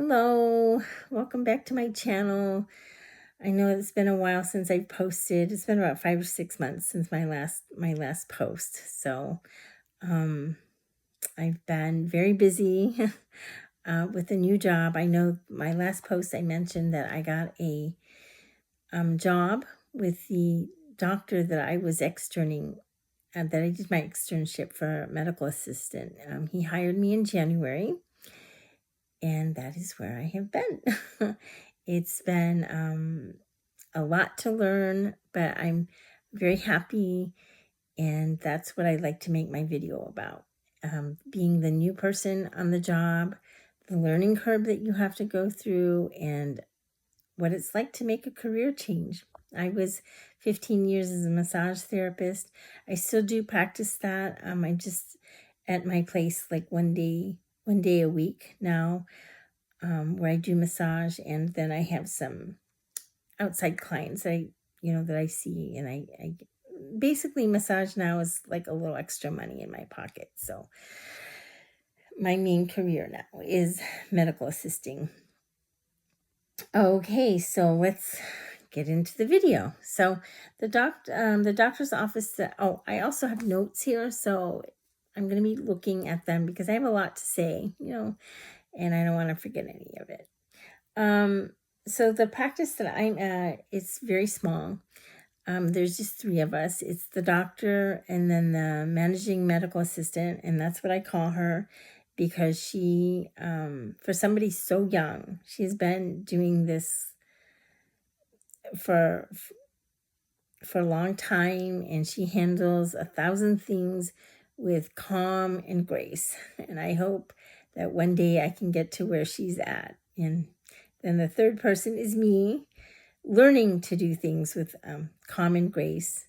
Hello, welcome back to my channel. I know it's been a while since I've posted. It's been about 5 or 6 months since my last post. So um, I've been very busy with a new job. I know my last post I mentioned that I got a job with the doctor that I was externing, that I did my externship for medical assistant. He hired me in January. And that is where I have been. It's been a lot to learn, but I'm very happy, and that's what I like to make my video about. Being the new person on the job, the learning curve that you have to go through, and what it's like to make a career change. I was 15 years as a massage therapist. I still do practice that. I just at my place like one day a week now, where I do massage, and then I have some outside clients that I see, and I basically massage now is like a little extra money in my pocket. So my main career now is medical assisting. Okay, so let's get into the video. So the doctor's office. I also have notes here, so I'm going to be looking at them because I have a lot to say, and I don't want to forget any of it. So the practice that I'm at, it's very small. There's just 3 of us. It's the doctor and then the managing medical assistant, and that's what I call her because she, for somebody so young, she's been doing this for a long time, and she handles 1,000 things with calm and grace. And I hope that one day I can get to where she's at. And then the third person is me, learning to do things with calm and grace.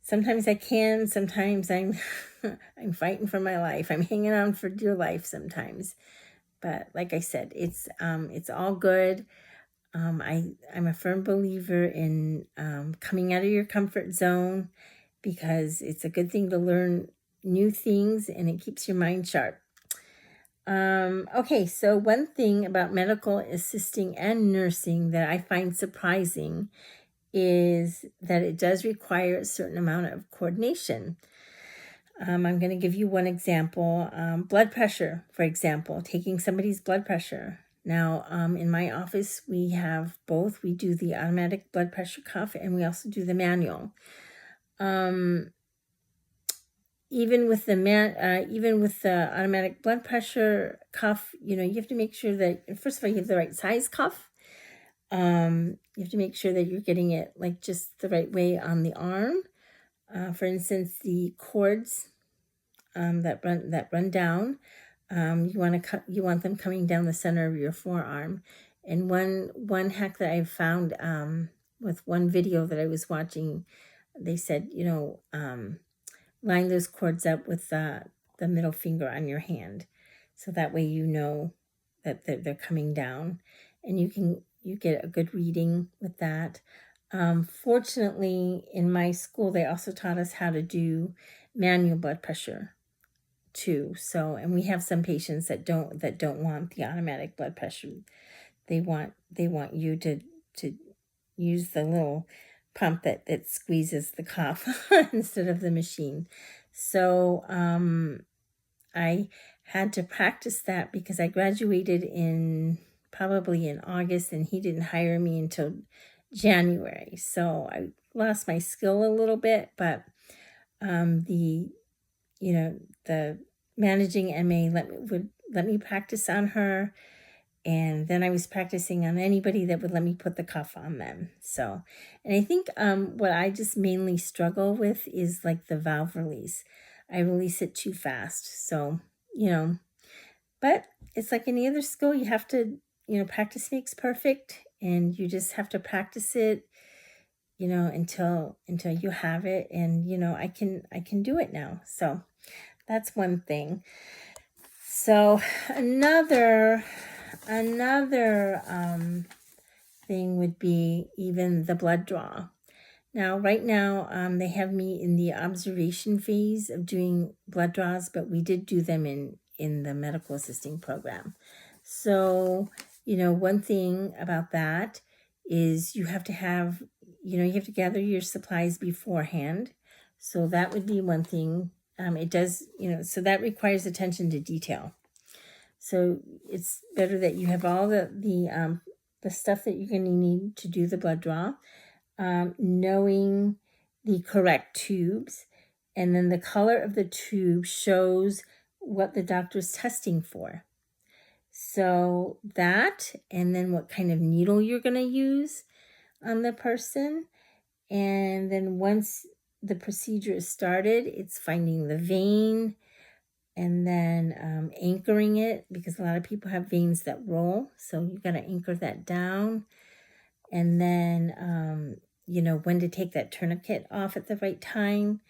Sometimes I can, sometimes I'm I'm fighting for my life. I'm hanging on for dear life sometimes. But like I said, it's all good. I'm a firm believer in coming out of your comfort zone, because it's a good thing to learn new things and it keeps your mind sharp. Okay, so one thing about medical assisting and nursing that I find surprising is that it does require a certain amount of coordination. I'm going to give you one example. Blood pressure, for example, taking somebody's blood pressure. Now, in my office, we have both. We do the automatic blood pressure cuff, and we also do the manual. Even with the automatic blood pressure cuff, you have to make sure that, first of all, you have the right size cuff. You have to make sure that you're getting it like just the right way on the arm. For instance, the cords that run down, you want them coming down the center of your forearm. And one hack that I found with one video that I was watching, they said, line those cords up with the middle finger on your hand, so that way you know that they're coming down, and you get a good reading with that. Fortunately, in my school, they also taught us how to do manual blood pressure too. So, and we have some patients that don't want the automatic blood pressure. They want you to use the little pump that squeezes the cuff instead of the machine. So I had to practice that because I graduated probably in August, and he didn't hire me until January. So I lost my skill a little bit, but the managing MA would let me practice on her. And then I was practicing on anybody that would let me put the cuff on them. So, and I think what I just mainly struggle with is like the valve release. I release it too fast. So, but it's like any other skill. You have to, practice makes perfect, and you just have to practice it, until you have it. And, I can do it now. So that's one thing. So another thing would be even the blood draw. Now, right now, they have me in the observation phase of doing blood draws, but we did do them in the medical assisting program. So, one thing about that is you have to have, you have to gather your supplies beforehand. So that would be one thing. It does, so that requires attention to detail. So it's better that you have all the stuff that you're going to need to do the blood draw, knowing the correct tubes, and then the color of the tube shows what the doctor's testing for. So that, and then what kind of needle you're going to use on the person. And then once the procedure is started, it's finding the vein and then anchoring it, because a lot of people have veins that roll. So you got to anchor that down. And then, when to take that tourniquet off at the right time.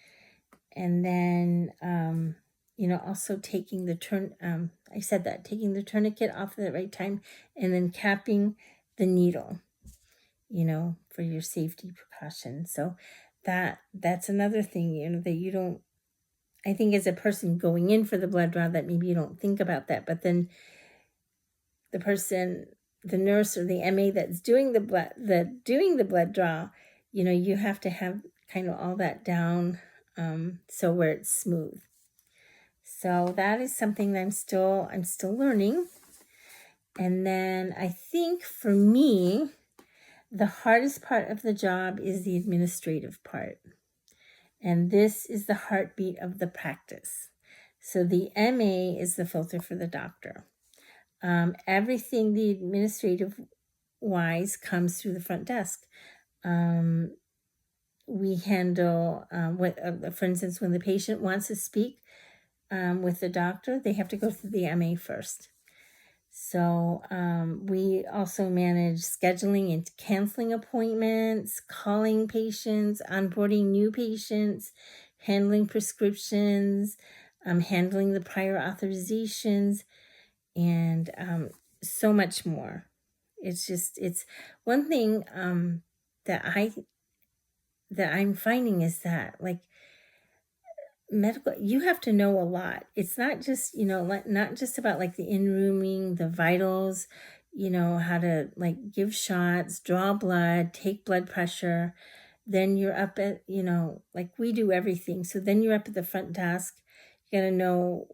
And then, also taking the taking the tourniquet off at the right time, and then capping the needle, for your safety precaution. So that's another thing, that you don't, I think as a person going in for the blood draw, that maybe you don't think about that, but then the nurse or the MA that's doing the blood draw, you have to have kind of all that down, so where it's smooth. So that is something that I'm still learning. And then I think for me, the hardest part of the job is the administrative part. And this is the heartbeat of the practice. So the MA is the filter for the doctor. Everything the administrative wise comes through the front desk. We handle, for instance, when the patient wants to speak with the doctor, they have to go through the MA first. So we also manage scheduling and canceling appointments, calling patients, onboarding new patients, handling prescriptions, handling the prior authorizations, and so much more. It's one thing that I'm finding is that, like, medical, you have to know a lot. It's not just, not just about like the in-rooming, the vitals, how to like give shots, draw blood, take blood pressure. Then you're up at, like we do everything. So then you're up at the front desk. You got to know,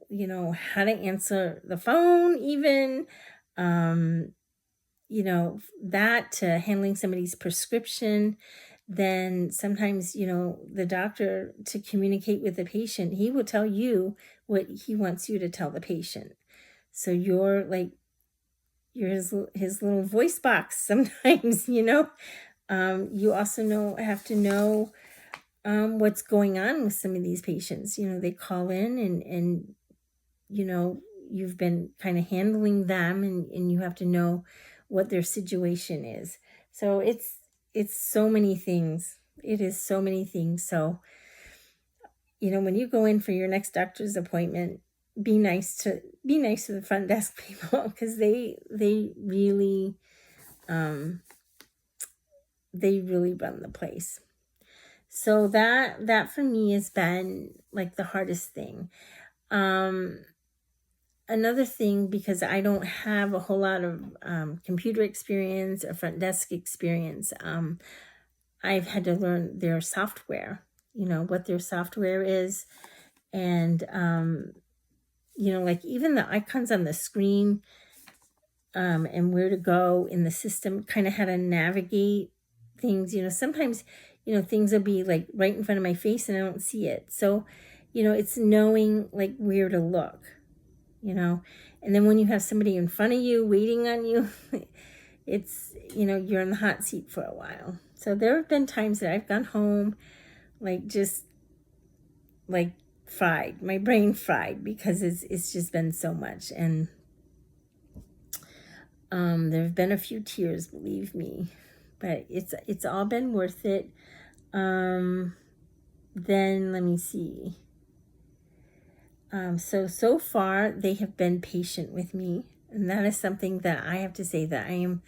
how to answer the phone even, that to handling somebody's prescription. Then sometimes, the doctor, to communicate with the patient, he will tell you what he wants you to tell the patient. So you're his little voice box sometimes, you also have to know what's going on with some of these patients. They call in and you've been kind of handling them, and you have to know what their situation is. So it's so many things. It is so many things. So, when you go in for your next doctor's appointment, be nice to the front desk people, because they really run the place. So that for me has been like the hardest thing. Another thing, because I don't have a whole lot of computer experience or front desk experience, I've had to learn their software, what their software is. And, like even the icons on the screen, and where to go in the system, kind of how to navigate things. Sometimes, things will be like right in front of my face and I don't see it. So, it's knowing like where to look, and then when you have somebody in front of you waiting on you, it's, you're in the hot seat for a while. So there have been times that I've gone home, like just like fried, my brain fried, because it's just been so much. And there have been a few tears, believe me, but it's all been worth it. Then let me see. So far they have been patient with me, and that is something that I have to say that I am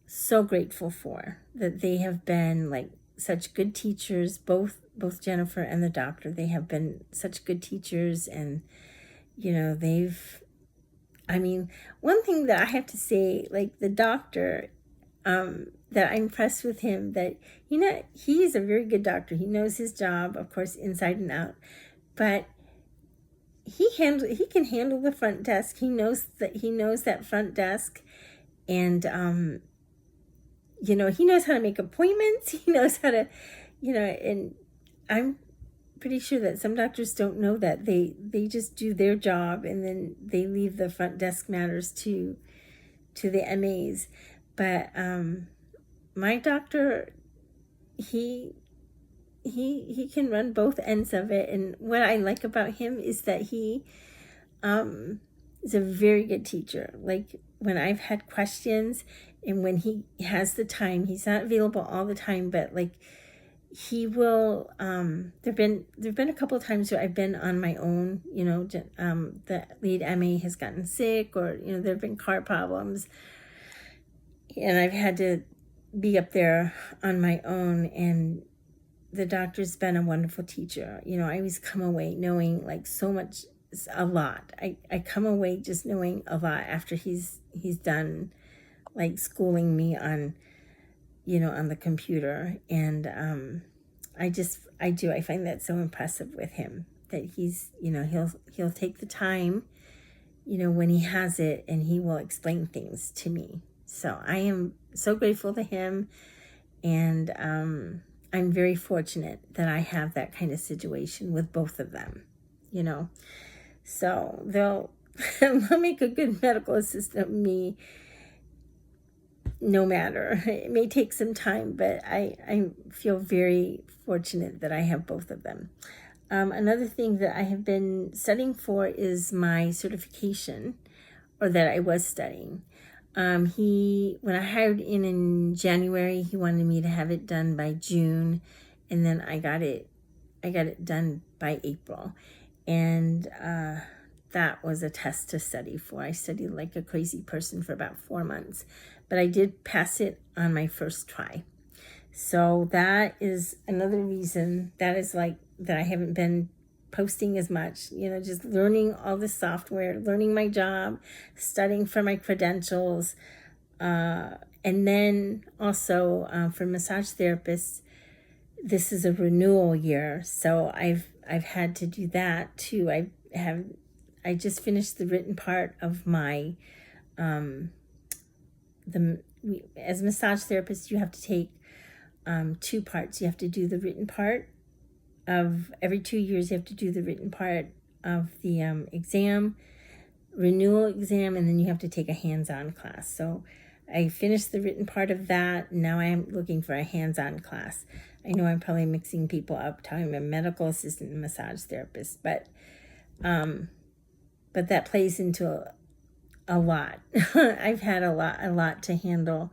so grateful for, that they have been like such good teachers, both Jennifer and the doctor. They have been such good teachers, and I mean, one thing that I have to say, like the doctor, that I'm impressed with him, that he is a very good doctor. He knows his job, of course, inside and out, but he can handle the front desk. He knows that front desk, and he knows how to make appointments. He knows how to, and I'm pretty sure that some doctors don't know that. They just do their job, and then they leave the front desk matters to the MAs. But my doctor, he can run both ends of it. And what I like about him is that he is a very good teacher. Like when I've had questions, and when he has the time, he's not available all the time, but like he will, there've been a couple of times where I've been on my own, the lead MA has gotten sick, or there've been car problems, and I've had to be up there on my own. And the doctor's been a wonderful teacher. I always come away knowing like so much, a lot. I come away just knowing a lot after he's done like schooling me on on the computer. And I find that so impressive with him, that he's he'll take the time when he has it, and he will explain things to me. So I am so grateful to him, and I'm very fortunate that I have that kind of situation with both of them. So they'll make a good medical assistant of me, no matter. It may take some time, but I feel very fortunate that I have both of them. Another thing that I have been studying for is my certification, or that I was studying. When I hired in January, he wanted me to have it done by June, and then I got it done by April. And that was a test to study for. I studied like a crazy person for about 4 months, but I did pass it on my first try. So that is another reason that I haven't been posting as much, just learning all the software, learning my job, studying for my credentials. And then also for massage therapists, this is a renewal year. So I've had to do that too. I just finished the written part of my, as a massage therapist, you have to take 2 parts. You have to do the written part of every 2 years. You have to do the written part of the exam, renewal exam, and then you have to take a hands-on class. So I finished the written part of that. Now I am looking for a hands-on class. I know I'm probably mixing people up, telling them I'm a medical assistant and massage therapist, but that plays into a lot. I've had a lot to handle.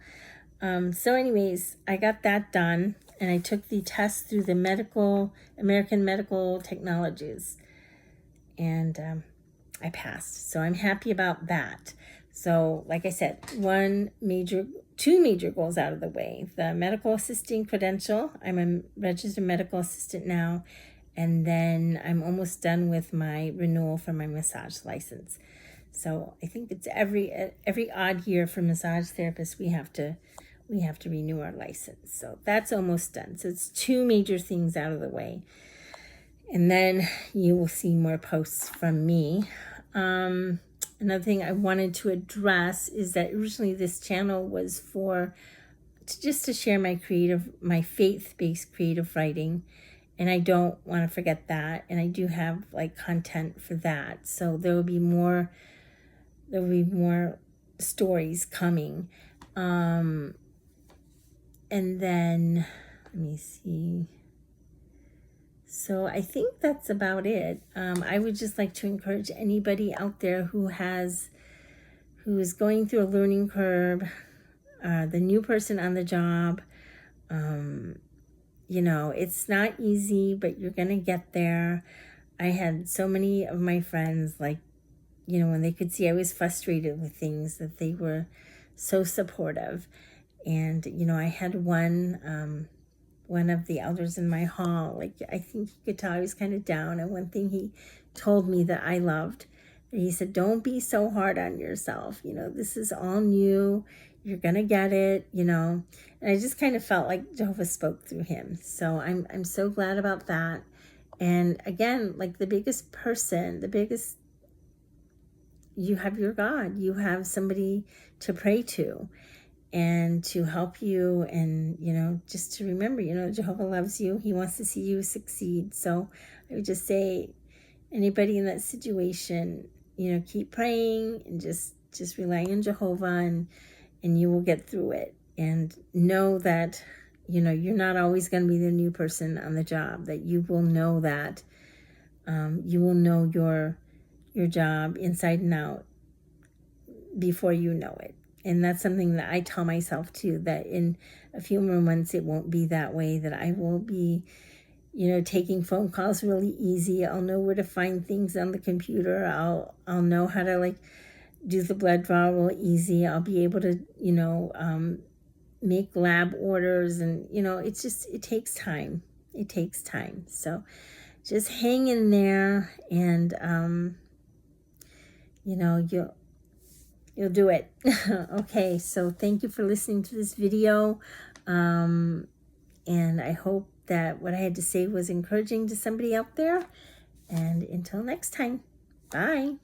So anyways, I got that done, and I took the test through the American Medical Technologies, and I passed. So I'm happy about that. So like I said, 2 major goals out of the way. The medical assisting credential. I'm a registered medical assistant now. And then I'm almost done with my renewal for my massage license. So I think it's every odd year for massage therapists, we have to renew our license. So that's almost done. So it's 2 major things out of the way. And then you will see more posts from me. Another thing I wanted to address is that originally this channel was just to share my faith-based creative writing. And I don't want to forget that. And I do have like content for that. So there will be more stories coming. And then let me see. So I think that's about it. I would just like to encourage anybody out there who is going through a learning curve, the new person on the job. It's not easy, but you're going to get there. I had so many of my friends, like, when they could see I was frustrated with things, that they were so supportive. And, I had one of the elders in my hall, like, I think he could tell I was kind of down. And one thing he told me that I loved, And he said, don't be so hard on yourself. You know, this is all new. You're going to get it, you know. And I just kind of felt like Jehovah spoke through him. So I'm so glad about that. And again, like the biggest person, you have your God. You have somebody to pray to and to help you, and, you know, just to remember, you know, Jehovah loves you. He wants to see you succeed. So I would just say, anybody in that situation, you know, keep praying and just rely on Jehovah, and you will get through it. And know that, you know, you're not always going to be the new person on the job, that you will know that. You will know your job inside and out before you know it. And that's something that I tell myself too, that in a few more months it won't be that way, that I will be, you know, taking phone calls really easy. I'll know where to find things on the computer. I'll know how to like do the blood draw real easy. I'll be able to, you know, make lab orders, and, you know, it's just, it takes time. It takes time. So just hang in there, and, you know, you'll do it. Okay, so thank you for listening to this video. And I hope that what I had to say was encouraging to somebody out there. And until next time, bye.